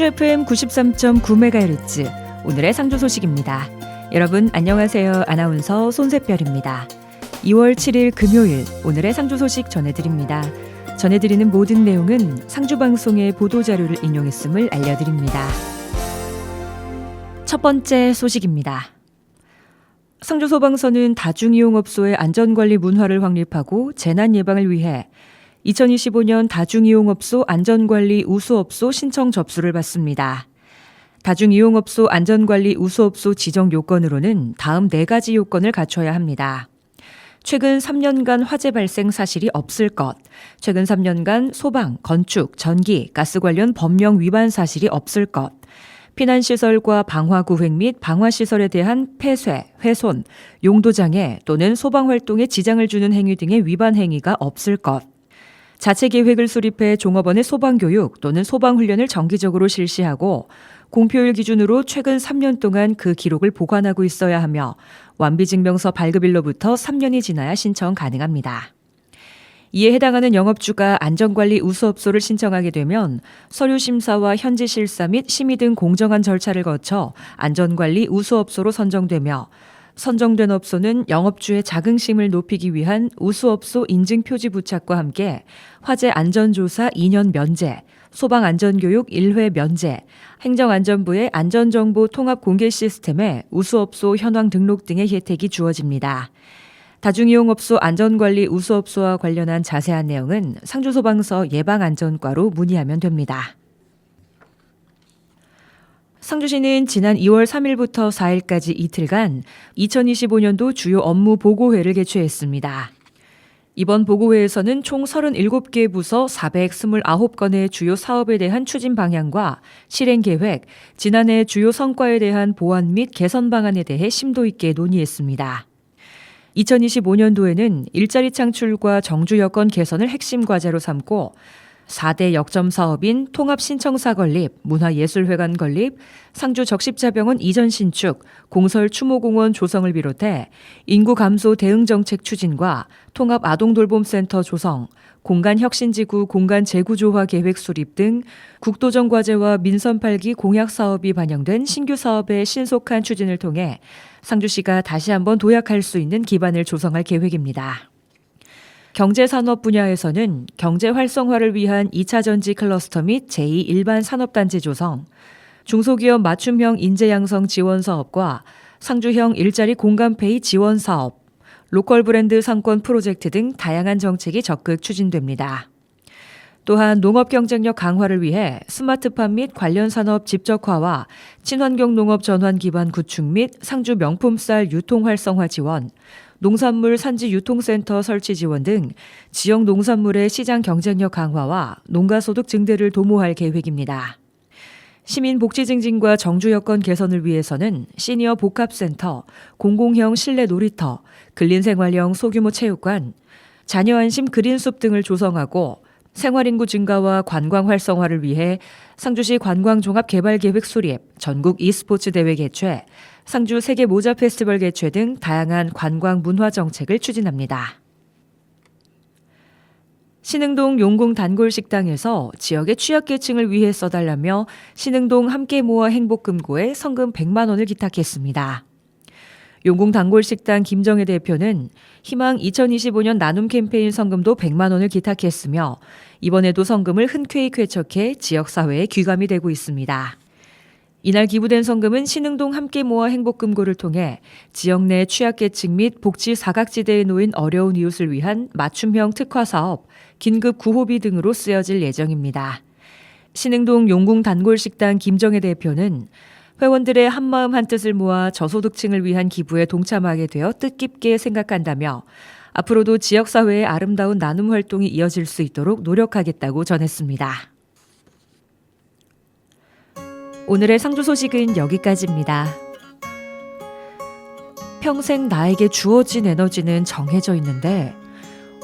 상주 FM 93.9MHz 오늘의 상주 소식입니다. 여러분 안녕하세요. 아나운서 손세별입니다. 2월 7일 금요일 오늘의 상주 소식 전해드립니다. 전해드리는 모든 내용은 상주방송의 보도자료를 인용했음을 알려드립니다. 첫 번째 소식입니다. 상주소방서는 다중이용업소의 안전관리 문화를 확립하고 재난 예방을 위해 2025년 다중이용업소 안전관리 우수업소 신청 접수를 받습니다. 다중이용업소 안전관리 우수업소 지정 요건으로는 다음 4가지 요건을 갖춰야 합니다. 최근 3년간 화재 발생 사실이 없을 것, 최근 3년간 소방, 건축, 전기, 가스 관련 법령 위반 사실이 없을 것, 피난시설과 방화구획 및 방화시설에 대한 폐쇄, 훼손, 용도장애 또는 소방활동에 지장을 주는 행위 등의 위반 행위가 없을 것, 자체 계획을 수립해 종업원의 소방교육 또는 소방훈련을 정기적으로 실시하고 공표일 기준으로 최근 3년 동안 그 기록을 보관하고 있어야 하며 완비증명서 발급일로부터 3년이 지나야 신청 가능합니다. 이에 해당하는 영업주가 안전관리 우수업소를 신청하게 되면 서류심사와 현지실사 및 심의 등 공정한 절차를 거쳐 안전관리 우수업소로 선정되며 선정된 업소는 영업주의 자긍심을 높이기 위한 우수업소 인증표지 부착과 함께 화재 안전조사 2년 면제, 소방안전교육 1회 면제, 행정안전부의 안전정보 통합 공개 시스템에 우수업소 현황 등록 등의 혜택이 주어집니다. 다중이용업소 안전관리 우수업소와 관련한 자세한 내용은 상주소방서 예방안전과로 문의하면 됩니다. 상주시는 지난 2월 3일부터 4일까지 이틀간 2025년도 주요 업무 보고회를 개최했습니다. 이번 보고회에서는 총 37개 부서 429건의 주요 사업에 대한 추진 방향과 실행 계획, 지난해 주요 성과에 대한 보완 및 개선 방안에 대해 심도 있게 논의했습니다. 2025년도에는 일자리 창출과 정주 여건 개선을 핵심 과제로 삼고 4대 역점 사업인 통합신청사 건립, 문화예술회관 건립, 상주적십자병원 이전 신축, 공설 추모공원 조성을 비롯해 인구 감소 대응 정책 추진과 통합아동돌봄센터 조성, 공간혁신지구 공간 재구조화 계획 수립 등 국도정 과제와 민선 8기 공약 사업이 반영된 신규 사업의 신속한 추진을 통해 상주시가 다시 한번 도약할 수 있는 기반을 조성할 계획입니다. 경제산업 분야에서는 경제 활성화를 위한 2차 전지 클러스터 및 제2 일반 산업단지 조성, 중소기업 맞춤형 인재 양성 지원 사업과 상주형 일자리 공간페이 지원 사업, 로컬 브랜드 상권 프로젝트 등 다양한 정책이 적극 추진됩니다. 또한 농업 경쟁력 강화를 위해 스마트팜 및 관련 산업 집적화와 친환경 농업 전환 기반 구축 및 상주 명품쌀 유통 활성화 지원, 농산물 산지 유통센터 설치 지원 등 지역 농산물의 시장 경쟁력 강화와 농가소득 증대를 도모할 계획입니다. 시민복지 증진과 정주 여건 개선을 위해서는 시니어 복합센터, 공공형 실내 놀이터, 근린생활형 소규모 체육관, 자녀 안심 그린숲 등을 조성하고 생활인구 증가와 관광 활성화를 위해 상주시 관광종합개발계획 수립, 전국 e스포츠 대회 개최, 상주 세계 모자 페스티벌 개최 등 다양한 관광 문화 정책을 추진합니다. 신흥동 용궁 단골 식당에서 지역의 취약계층을 위해 써달라며 신흥동 함께 모아 행복금고에 성금 100만 원을 기탁했습니다. 용궁 단골 식당 김정혜 대표는 희망 2025년 나눔 캠페인 성금도 100만 원을 기탁했으며 이번에도 성금을 흔쾌히 쾌척해 지역사회에 귀감이 되고 있습니다. 이날 기부된 성금은 신흥동 함께 모아 행복금고를 통해 지역 내 취약계층 및 복지 사각지대에 놓인 어려운 이웃을 위한 맞춤형 특화사업, 긴급 구호비 등으로 쓰여질 예정입니다. 신흥동 용궁 단골식당 김정혜 대표는 회원들의 한마음 한뜻을 모아 저소득층을 위한 기부에 동참하게 되어 뜻깊게 생각한다며 앞으로도 지역사회의 아름다운 나눔 활동이 이어질 수 있도록 노력하겠다고 전했습니다. 오늘의 상주 소식은 여기까지입니다. 평생 나에게 주어진 에너지는 정해져 있는데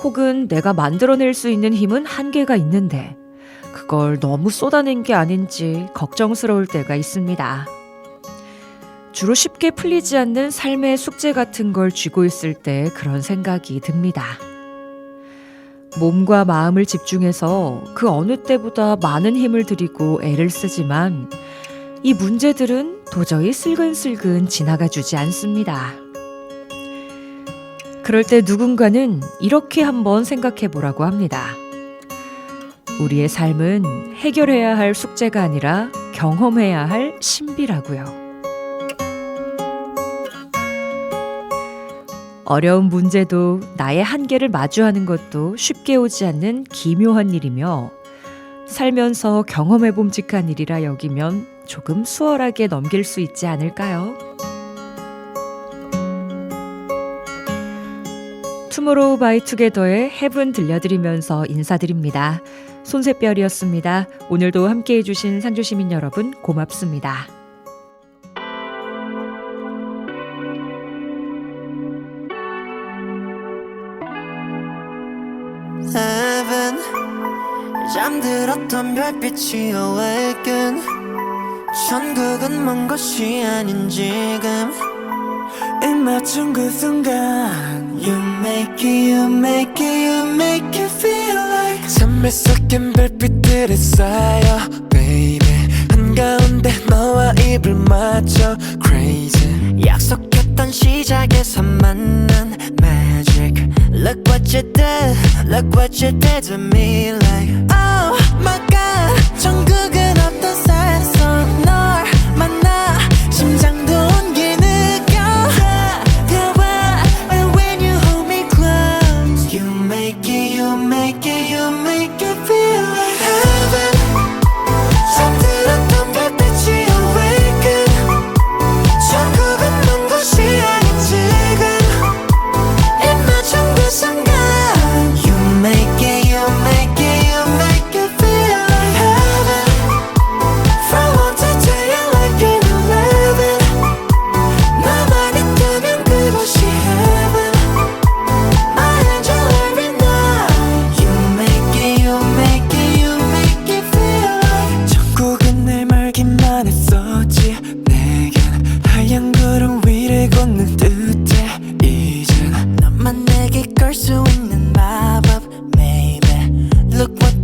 혹은 내가 만들어낼 수 있는 힘은 한계가 있는데 그걸 너무 쏟아낸 게 아닌지 걱정스러울 때가 있습니다. 주로 쉽게 풀리지 않는 삶의 숙제 같은 걸 쥐고 있을 때 그런 생각이 듭니다. 몸과 마음을 집중해서 그 어느 때보다 많은 힘을 들이고 애를 쓰지만 이 문제들은 도저히 슬근슬근 지나가 주지 않습니다. 그럴 때 누군가는 이렇게 한번 생각해 보라고 합니다. 우리의 삶은 해결해야 할 숙제가 아니라 경험해야 할 신비라고요. 어려운 문제도 나의 한계를 마주하는 것도 쉽게 오지 않는 기묘한 일이며 살면서 경험해 봄직한 일이라 여기면 조금 수월하게 넘길 수 있지 않을까요? 투모로우 바이 투게더의 헤븐 들려드리면서 인사드립니다. 손새별이었습니다. 오늘도 함께해 주신 상주시민 여러분 고맙습니다. Heaven 잠들었던 별빛이 awaken 천국은 먼 곳이 아닌 지금 입맞춘 그 순간 You make it, you make it, you make it feel like 잠에 섞인 별빛들이 쌓여 baby 한가운데 너와 입을 맞춰 crazy 약속했던 시작에서 만난 magic Look what you did, look what you did to me like Oh my god 천국은 없던 산에서 널 만나 심장도 온기 느껴 가와 and when you hold me close You make it, you make it, you make it feel like heaven 잠들었던 별빛이 awaken 천국은 먼 곳이 아닌 지금 입맞춘 그 순간 You make it, you make it, you make it feel like heaven From one to ten you're like an 11 나만 있다면 그곳이 heaven My angel every night You make it, you make it, you make it feel like 천국은 내 말기만 했었지 내겐 하얀 구름 위를 걷는 듯해 이젠 너만 내게 걸 수 있는 마법 Maybe Look what